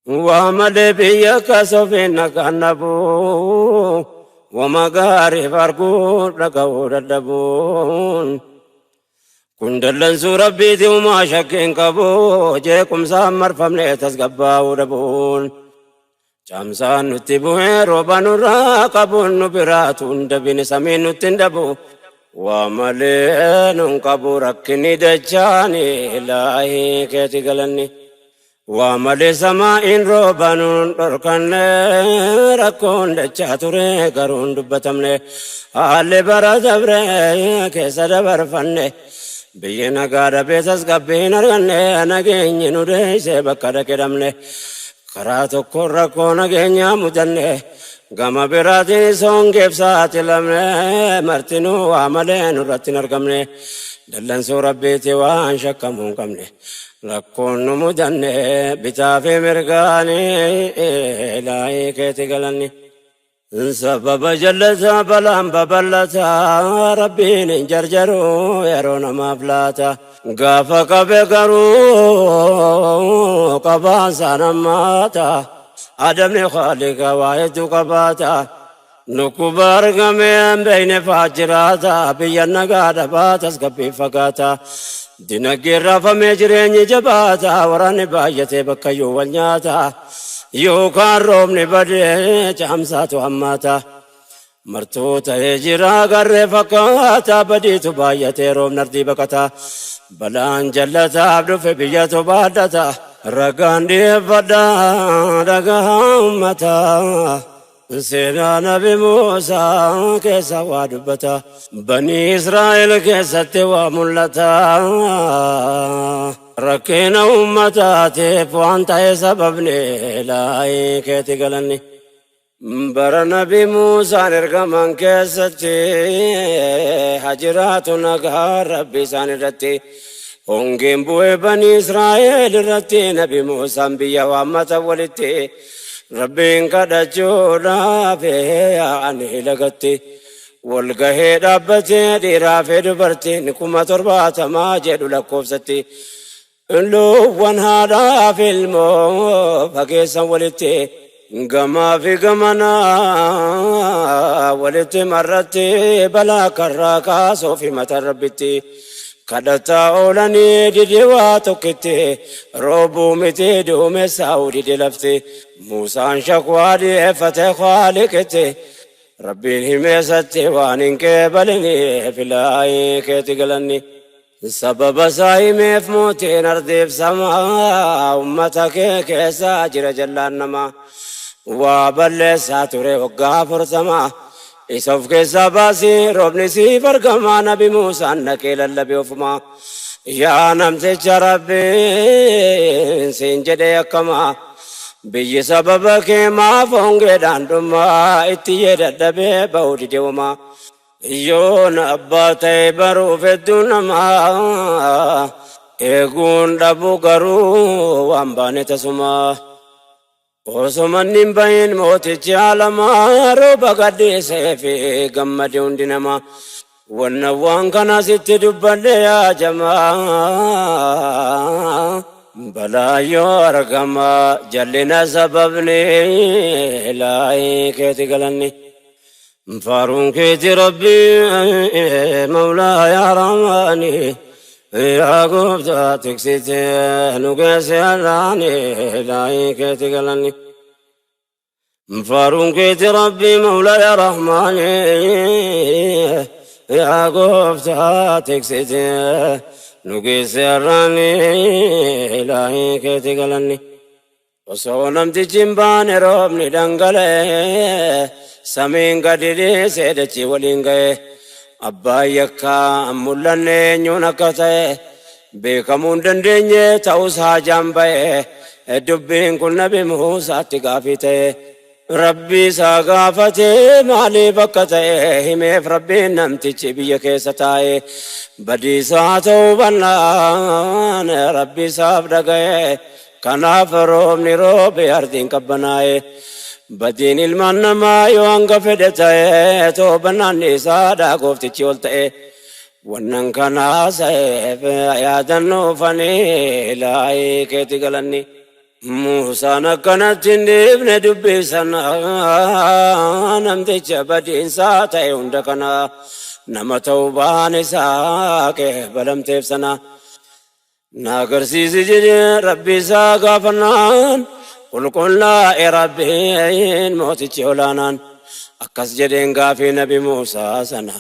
وعمل بيك سفينة كنبو ومغاري فارقود لقود الدبون كندلن سورة بيتي وما شكين كبو جيكم سامر فمني تسقباو دبون جامسان نتبوه روبان راقبون نبراتون دبين سمين نتندبو وملين كبو ركني دجاني إلهي كيتي قلني وملي سماء روبان ركن ركون دجاتوري قرون دبتمني آلي برا دبري كيسا دبر فني بينا قادة بيسس قبين رغني نگيني نوريسي بكرا كدمني كراتو كورا كونا گينيا مجنة غما براتي سونگيب ساتي لمني مرتنو وعملين رتن ارقمني دلن سو ربيتي وان شكمون قمني لكون مجنة بتافي مرقاني إلهي كيتي قلني سبب جلتا بلان ببلتا ربين جرجرو يرون مفلاتا غافا كبكرو قباسا نماتا عدم خالق وايد قباتا نكبر غمين بين فاجراتا بينا قادا باتس قبي فقاتا دينك رافا مجرين جباتا وراني بايتي بكيو والنياتا يوكان رومني بدي جامساتو هماتا مرتوتا يجرا غري فكاتا بدي تبايتي روم نردي بكتا بلان جلتا عبدو في بيتو بادتا رقان دي فدا رقا همتا سينا نبي موسى كيسا وادبتا بني إسرائيل كيسا توا ملتا ركينا أمتاتي فوانتا سببني لاي كيتي قلني بر نبي موسى نرقمان كيستي حجرات نقهار ربي سانرتي هنگين بوي بني إسرائيل رتي نبي موسى بيا وامتا ولتي ربين قد جودا فيه عني لغتي والقهي ربتي دي رافي دبرتي نكما ترباتا ما جدو لكوفتي لو وانهادا في المو فكيسا ولتي غما في غمنا ولتي مرتي بلا كراكا صوفي متربتي كدتا أولاني دي واتوكتي روبو متي دومي ساودي دي لفتي موسى شكوى دي فتح خالقتي ربي هميستي وانين كبلني في الآي كيتي قلني سبب سايمي في موتي نردي في سما أمتك كيسا جر جلان نما وابلي ساتوري وقافر سما إسوف كيسا باسي روبني سي فرقما نبي موسى نكيل اللبي وفما يا نمتج ربي سنجدي يكما بيجي سببك ما فونغي داندما اتيه دبي بودي دوما يون أباتي برو في الدنما إيقون دبو قرو وانباني تسما وسمن نمبين موتي جالما روبا قدي سيفي قمدي اندنما والنوان كان ست دبالي يا جماعة بلا يورقما جلنا سببني لاي كيتي قلني فارون كيتي ربي مولاي يا رحماني يا قبضة تكسيتي نقاسي الراني لاي كيتي قلني فارون كيتي ربي مولاي يا رحماني يا قبضة تكسيتي نقاسي الراني لاي كيتي قلني وصونم تجنبان روبني دنقلي سمين قدري سيدتي ولينقي أبايكا أمولاني نيونكتي بيكمون دنديني توسها جنبي الدبين كل نبي موسى تقافتي ربي ساقافتي مالي بكتي هميف ربي نمتي بيك ستاي بدي ساتو بنان ربي سابدقي كناف روبني روبي أردين كبناي بدين المن ما يوانغ فدتاي تو بنان نسادا قفتي چولتاي ونن كنا سيف يا دنو فني لاي كيتي قلني موسى كانت ابن دبي سنا نمت بدين ساتي عندكنا نما توبان ساكه بلم تفسنا ناگر سيزي جدي ربي ساقا فنان قل لا ربي موت تشولانان أكس جدين غافي نبي موسى سنا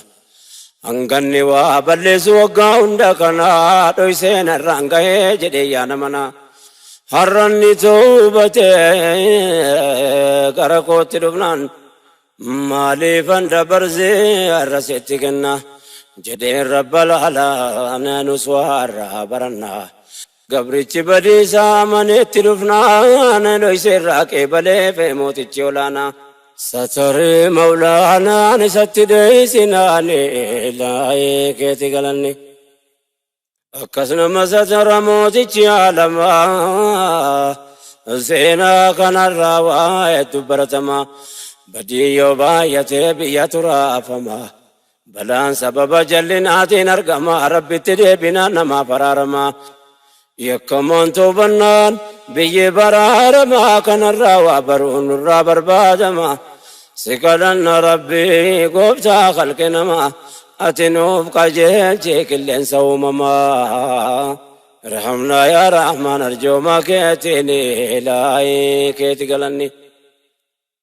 أنغني وابلس وقا عندكنا تويسين الرانغي جدي يانمنا هرني توبتي كركوت لبنان مالي فند برزي الرسيتي كنا جدين رب العالمين نسوار برنا قبرتي بدي سامنت لبنان ليس راكي بلي في موت تشولانا ستر مولانا نست ديسنا لا كيتي قلني أكسنا مساتر موتي عالما زينا كان الرواية برتما بدي يوباية بياترا فما بلان سبب جلناتي نرقما ربي تدبنا نما فرارما يكمون توبنان بي برارما كان الروا برون الرابر بادما سكالنا ربي قبتا خلقنا أتنوب قجيل جيك اللي سومما رحمنا يا رحمن أرجو ما كيتني لاي كيت قلني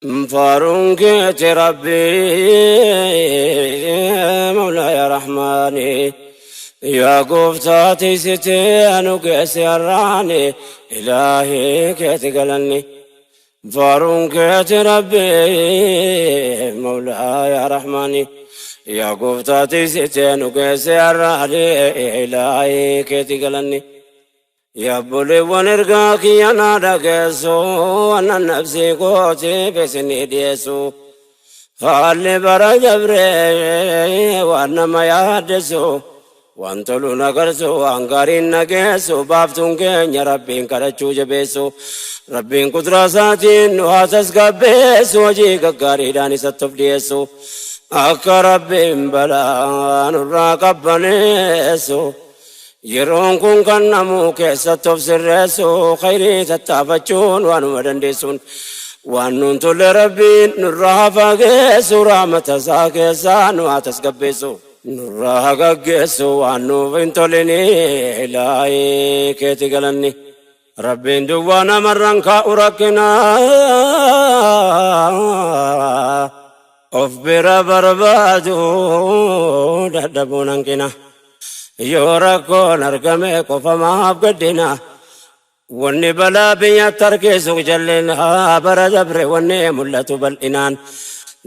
فارون كيت ربي مولا يا رحماني يا قفتاتي ستين قيس الراني إلهي كيت قلني فارون كيت ربي مولا يا رحماني يا قفتاتي ستين قيس الراني إلهي كيت قلني يا بولي ونرقاك يا نادقسو أنا نفسي قوتي بسني ديسو خالي برا جبري وانا ما يحدثو وانتلو نقرسو انقارين نقسو بافتون كين يا ربين كرچو جبسو ربين قدراساتين نواسس قبسو وجيك قاري داني ستف ديسو أكا ربين بلا نراقبنيسو يرون كون كان نمو كيسا تفسرسو خيري تتابچون وانو مدندسون وانون تول ربين نرها فاقسو رحمة ساكسا نواتس قبسو نرها قاقسو وانو فانتوليني إلهي كيتي قلني ربين دوانا مرن كاوركنا أفبر بربادو دادبونانكنا يوركون أرقمي كفما أبقدنا واني بلا بيا تركيسو جلنا برجبر واني ملتو بالإنان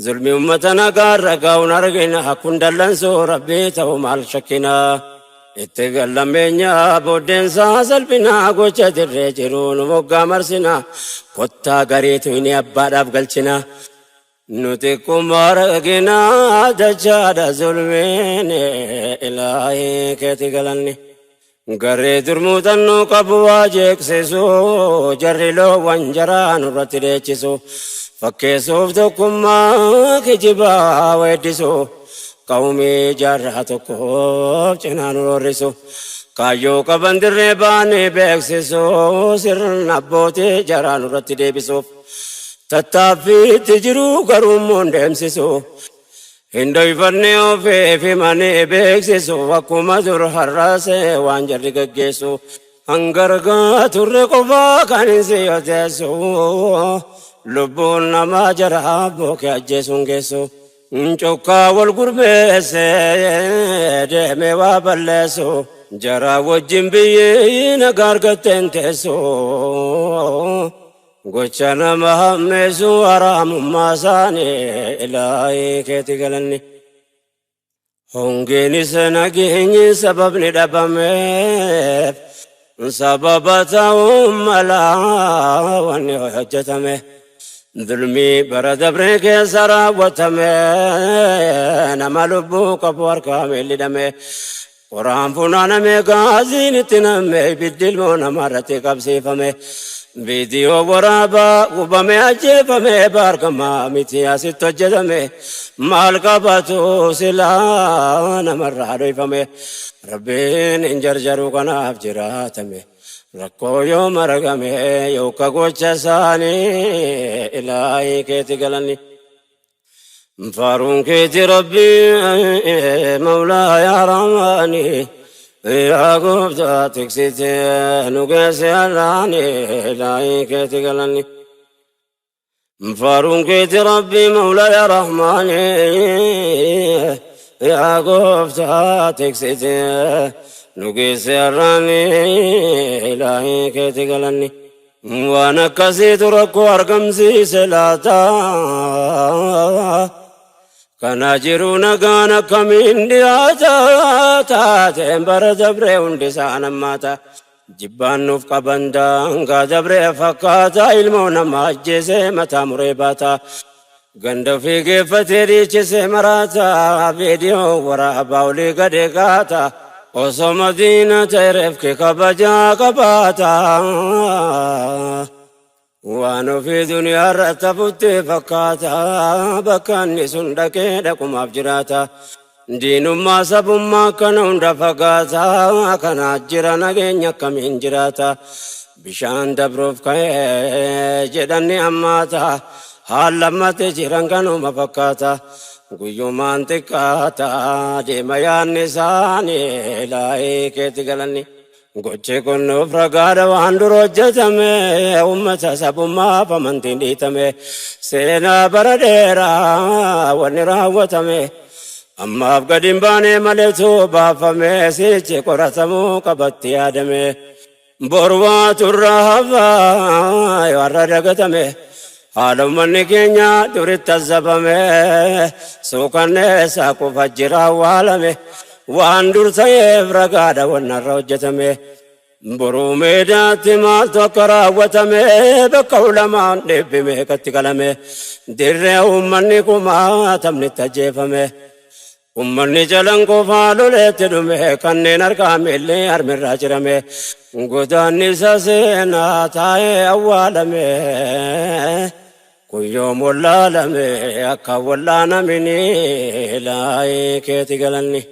ظلمي أمتنا قارقا ونرقنا كندلنسو ربي تومال شكنا اتقل مينيا بودين ساسل بنا قوشة الرجرون وقا مرسنا قطا قريتو إني أباد أبقلتنا نتكم مرقنا دجاد ظلمين إلهي كيتي قلني قري درموتنو قبوا جيكسسو جري لو وانجران رتريچسو فكيسوف تكم ما كجبا ويدسو قومي جرحتكو جنان رورسو كايو قبندر ريباني بيكسسو سرن أبوتي جران رتريبسو تتافي تجرو قرومون دمسسو هندوي فرنيو في ماني بيكسسو وكما زر حراسي وانجر قجسو انقرقا ترقفا كانسي يتسو لبون نما جرحبوك أجسون جسو انچوكا والقربسي دهمي وابلسو جرا وجنبي نقارقتن تسو قوشنا مهمسو ورام ماساني إلهي كيتي قلني هنگيني سنگيني سبب ندبمي سببتهم ملا واني حجتمي ظلمي برد بريك سراوتمي نما لبو كفور كامل دمي قرآن فنانا مي غازين تنمي بالدلمون مرتي قبسيفمي فيديو ورابا وبمي أجيبمي باركما متياسي تجدمي مالكباتو سلانا مرة ريفمي ربين إنجر جرو كناف جراتمي rakkoo yoo maragame yooka gocha isaanii ilaahii keeti galanni. Faaruun keeti rabbii mawlaa yaa rahmaani yaa gooftaa tiksite nu geesse har'aani ilaahii keeti galanni. Faaruun keeti rabbii mawlaa yaa rahmaani yaa gooftaa tiksite nu geesse har'aani ilaahii keeti galanni. Waan akkasiitu rakkoo argamsiise laata kana jiru nagaan akkamiin dhiyaata taateen bara dabree hundi isaa nammaata jibbaan nuuf qaban daangaa dabree fakkaata ilmoo nama ajjeese mataa muree baata ganda ofii geeffatee dhiichisee maraata viidiyoo waraabaa olii gadee gaata osoo madiina ta'e reefke kabajaa qabaata waan ofii duniyaa irratti hafutti fakkaata bakka inni sun dhaqee dhaqumaaf jiraata diinummaa sabummaa akkana hunda fagaata kanaa jira nageenya akkamiin jiraata bishaan dabruuf ka'ee jedhanni hammaata haal lammatee jiran kanuma fakkaata guyyumaan xiqqaata deema yaanni isaanii ilaahii keeti galanni. Gochi kun nuuf ragaadha waan dur hojjetame ummata sabummaaf amantiin dhiitame seenaa bara dheeraa wanni raawwatame ammaaf gadi hin baane maleetu baafame sichi qoratamuu qabatti yaadame boru waa turraa hafaa yoo har'a dagatame haala ummanni keenya duritti azzabame suukanneessaa qufa jira awwaalame waan dur ta'eef ragaadha wannarra hojjetame boruu meedaatti maaltu akka raawwatame bakka ulamaan dhibbime katti qalame dirree ummanni kumaatamnitti ajjeefame ummanni jalan qofaa loleetti dhume kanneen harkaa miillee harmirraa jirame godaanni isa seenaa taa'ee awwaalame guyyoom wallaalame akka wallaanamini ilaahii keeti galanni.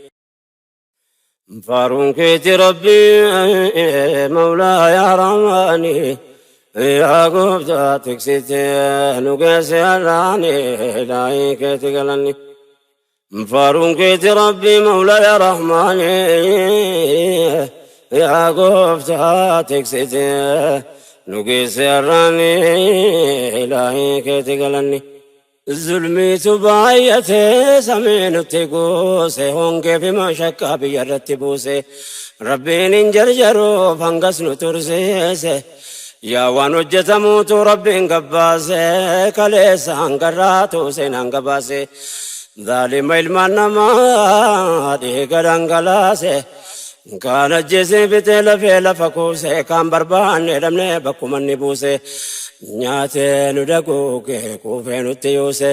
Faaruun keeti rabbii mawlaa yaa rahmaani yaa gooftaa tiksite nu geesse har'aani ilaahii keeti galanni. Faaruun keeti rabbii mawlaa yaa rahmaani yaa gooftaa tiksite nu geesse har'aani ilaahii keeti galanni. Zulmiitu baay'atee samii nutti goose hongee fi mashakkaa biyya irratti buuse rabbiin hin jarjaruuf hangas nu tursiise yaa waan hojjetamuutu rabbiin gabbaase kaleessa hangarraa tuuseen hanga baase zaalima ilmaan namaa dhiiga dhangalaase kaan ajjeesee bitee lafee lafa kuuse kaan barbaanne dhabnee bakkuma inni buuse. Nyaatee nu daguuge kuufee nutti yuuse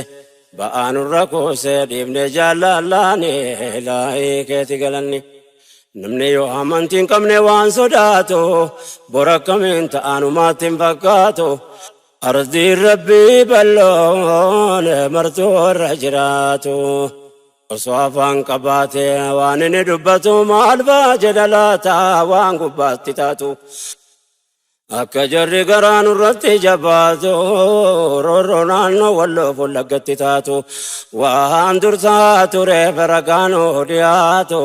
ba'aa nurra kuuse dhiibnee jaallallaani ilaahii keeti galanni. Namni yoo amantiin qabne waan sodaatu bora akkamiin ta'anumaatti hin fakkaatu ardiin rabbii bal'oon martuu irra jiraatu osoo afaan qabaate waan inni dubbatu maal ba'a jedha laata waan gubbaatti taatu. Akka jarri garaa nurratti jabaatu roorroo naannoo walloo fuullaggatti taatu waan dur taatu reefa ragaanoo dhiyaatu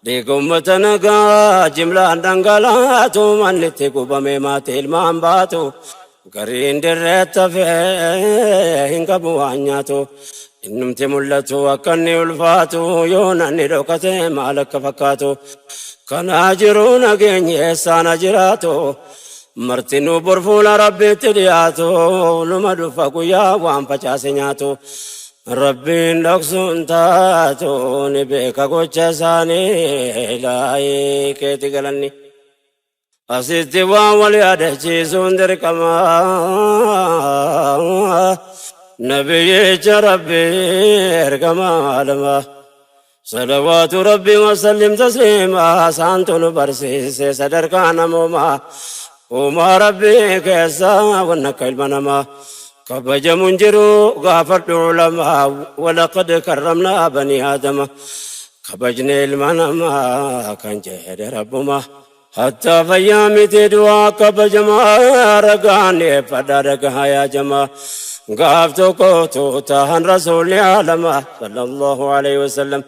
dhiiga uummata nagaa jimlaan dhangalaatu mannitti gubame maatii ilmaan baatu gariin dirreetti hafee hin qabu waan nyaatu innumti mul'atu akka inni ulfaatu yoo nanni dhokate maal akka fakkaatu kanaa jiru nageenyi eessaana jiraatu. Martinuu borfuula rabbiitti dhiyaatu luma dhufa guyyaa waan facaase nyaatu rabbiin dhoksuun taatu ni beeka gocha isaanii ilaahii keeti galanni. Asitti waan wal yaadachiisuun dirqama nabiyyicha rabbii ergamaa lama salawaatu rabbii wasallim tasliima saantu nu barsiise sadarkaa namoomaa. Uma rabbii keessa waan akka ilma namaa kabajamuun jiru gaafadhu ulamaa walaqad karramnaa banii aadama kabajne ilma namaa kan jedhe rabbuma حتى فيامت دعاك بجما رقاني فدارك يا جما قافتو كوتو تهن رسول عالم صلى الله عليه وسلم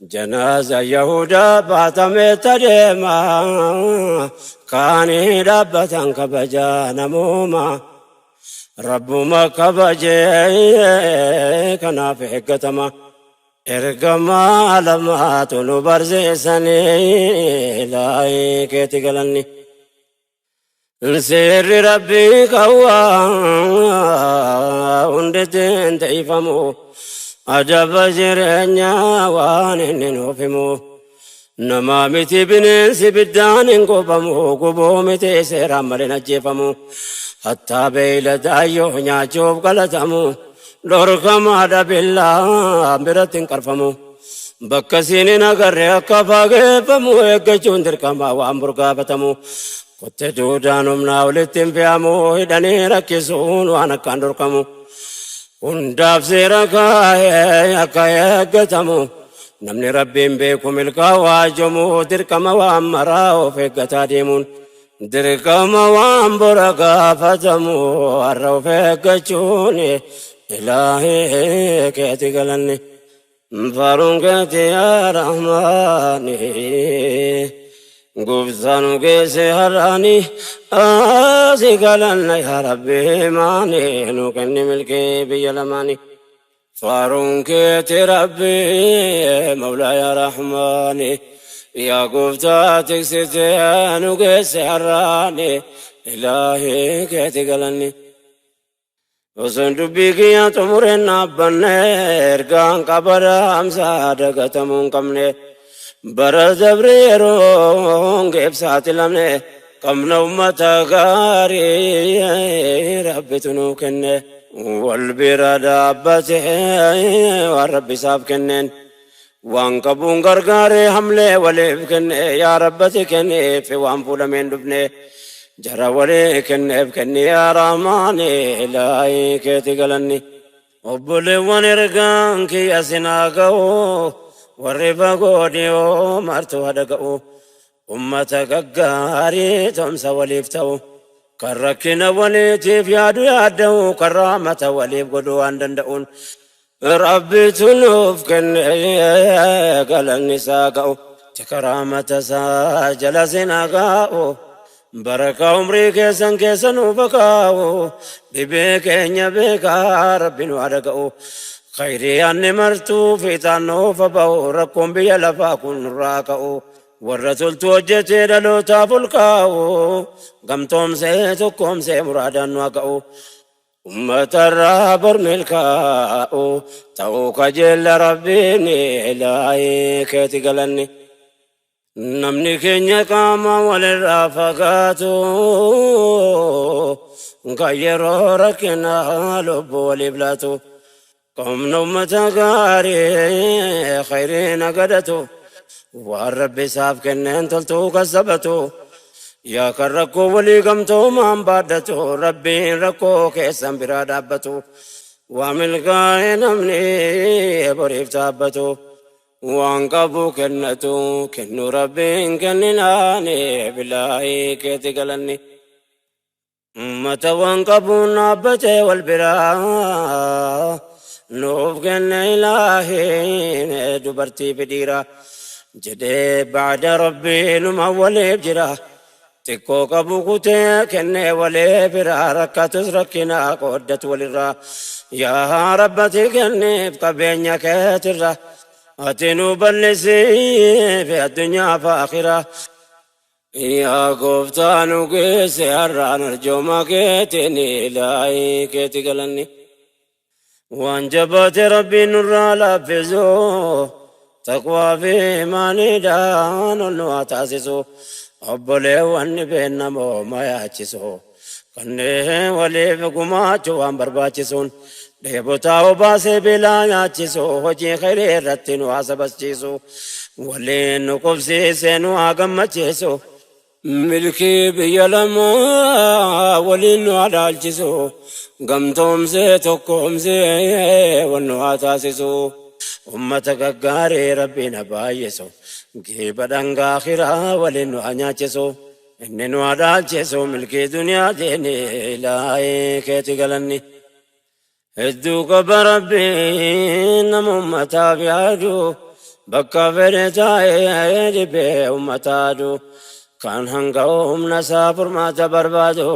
جنازة يهودا باتمت ديما كاني ربة كبجا نموما رب ما كبجي كنا في حكتما ارقما لما تنو برزيسني لايك تقلني سر ربي كوا وندتين تيفمو عجب جرنيا وانين وفمو نمامتي بننس بدان قبمو قبومتي سيرامرنا جيفمو حتى بيل دايو نياچوب قلتمو لوركما دبلا برتين كرفمو بكسين نغر كفاغفمو اگچون دركما وامبرغا بتمو كنت دودانم ناولتين بيامو هدني ركسون وانا كاندركمو undaf sirakaya kaya gatamu namni rabbin beeku milka waajamu dirqama waan maraa of eeggataa deemuun dirqama waan bora gaafatamu har'a of eeggachuun ilaahee keeti galanne faaruun keeti yaa rahmaani gubsaanu keesse har'aani asi galanna yaa rabbi maani nu kenni milkee biyya lamaani faaruun keeti rabbi mawlaa yaa rahmaani yaa gooftaa tiksite nu keesse har'aani ilaahee keeti galanne osoo dubbii kiyya xumureen dhaabbanne ergaan qabara amsaa dagatamuu hin qabne bara dabreeroon geebsaati lamne qabna ummata gaarii rabbitu nuu kenne wal bira dhaabbate waan rabbi isaaf kenneen waan qabuun gargaaree hamlee waliif kenne yaa rabbati kenneef waan fuudhameen dhufne jara walii kenneef kenne yaa rahmaani ilaahii keeti galanni obboleewwan ergaan kiyya sinaa ga'u warri fagoo dhiyoo martuu hadhaga'u ummata gaggaarii tomsa waliif ta'u kan rakkina waliitiif yaadu yaadda'u kan rahmata waliif godhuu waan danda'uun rabbitu nuuf kenne galanni isaa ga'u tika rahmata isaa jala sinaa ga'u barakaa umrii keessan keessa nuuf kaa'u dhibee keenya beekaa rabbi nu hadhaga'u خيري أني مرتو في تانوف باو ركم بيا لفاكن راكو ورسول توجتي لو تافلكاو قمتم سيتكم سي مرادا وكاو أمة الرابر ملكاو توك جل ربيني إلهي كيتي قلني نمني كنيا كاما وللرافقاتو غيرو ركنا لبو ولبلاتو قوم نومة غاري خيرين قدتو والرب ساف كنين تلتو كسبتو يا كركو ولي قمتو من بادتو ربي ركو كيسان برادابتو وعمل قاين امني بريف تابتو وانقبو كنتو كنو ربي كنناني بالله كيتي قلني متى وانقبو نابتي والبراه نوف كن إلهي دبرتي بديرة جدي بعد ربي نمولي بجرا تكو كبوكوتي كن ولي برا ركاتس ركنا قدت ولرا يا ربتي كن بقبينيا كترا أتنو بلسي في الدنيا فاخرة يا قفتانو كيسي هران الجوما كيتني لاي كيتي قلني وانجبت ربي نور لافزو تقوى في ماني دان النواتاسسو أبولي واني بينمو ما يحچسو كنه ولي فقماتو وان برباچسون ديبوتاو باسي بلا يحچسو وجي خير رتنو آسبسچسو ولي نقفسي سينو آغمچسو ملكي بيلمو ولي نوالالچسو قمتم سي تقوم سي والنواتاسسو أمتك غاري ربنا بايسو geeba dhangaa akhiraa waliin nu nyaachisu inni nu dhaalchisu milkii duniyaa teene ilaahee keeti galanni. Hedduu qaba rabbiin nama ummataaf yaadu bakka fedhe taa'ee dhibee ummataadu kan hanga humna isaa furmaata barbaadu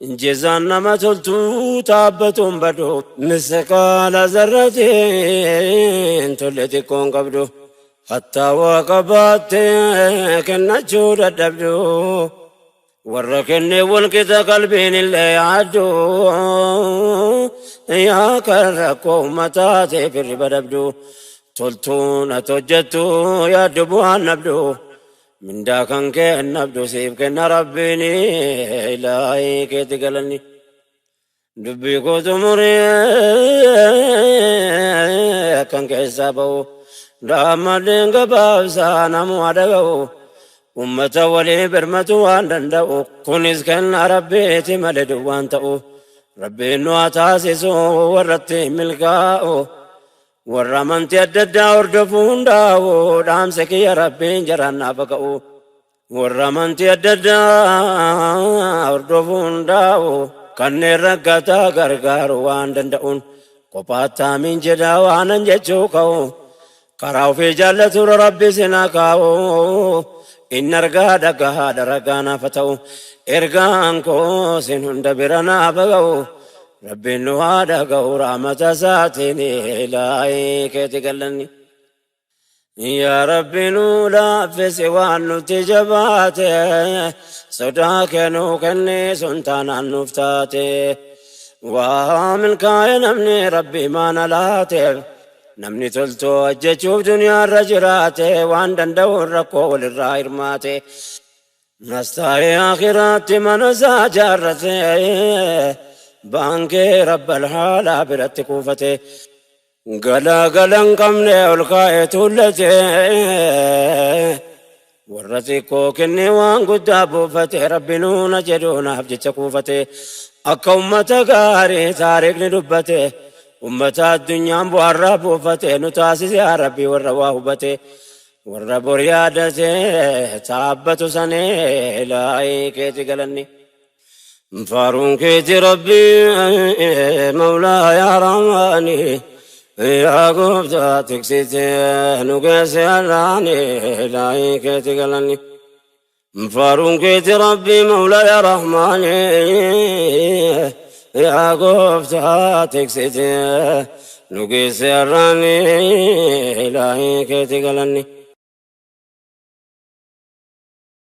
injizaan nama toltuu taabbatuun badu misqaala zarratiin tolle xiqqoon qabdu hattaa waa qabaattee kennachuu dadhabdu warra kennee walqixa qalbiin illee yaaddu yaa kan rakkoo ummataa ta'eef hirriba dhabdu toltuun ati hojjettu yaaddu bu'aan nabdu mindaa kan kennabdu siif kenna rabbiin ilaahii keeti galanni. Dubbii kootu murii kan keessaa ba'u daammadeen gabaabsaa namuu adaga'u ummata walii birmatu waan danda'u kunis kenna rabbiiti malee duwwaan ta'u rabbiin nu haa taasisu warratti milkaa'u warra amantii adda addaa hordofuu hundaa'u dhaamsa kiyya rabbiin jaraannaaf ka'u warra amantii adda addaa hordofuu hundaa'u kanneen rakkataa gargaaru waan danda'uun kophaatti amiin jedhaa waanan jechuu ka'u karaa ofii jaallatu rabbi sinaa kaa'u inni argaa dhagaa daragaa naaf ta'u ergaan koo sin hunda bira naaf ga'u rabbiin nu haa dhaga'u rahmata isaatiin ilaahii keeti galanni. Yaa Rabbi nu laaffisi waan nuti jabaate sodaa kennuu kenni sun taanaan nuuf taate waa milkaa'e namni rabbi maana laateef namni toltoo hojjechuuf duniyaarra jiraate waan danda'uun rakkoo walirraa hirmaate nastaa'ee akhiraatti mana isaa jaarrate baankee rabbal haalaa biratti kuufate galagalan qabne ol kaa'ee tuullate warra xiqqoo kenne waan guddaa buufate rabbi nuuna jedhuunaaf jecha kuufate akka ummata gaarii taariikni dubbate ummata addunyaan bu'aarraa buufate nu taasise yaa rabbi warra waa hubate warra bor yaadate taabbatu sanee ilaahii keeti galanni. Faaruun keeti rabbi mawlaa yaa rahmaani yaa gooftaa tiksite nu geesse har'aani ilaahii keeti galanni. Faaruun keeti rabbi mawlaa yaa rahmaani yaa gooftaa tiksite nu geesse har'aani ilaahii keeti galanni.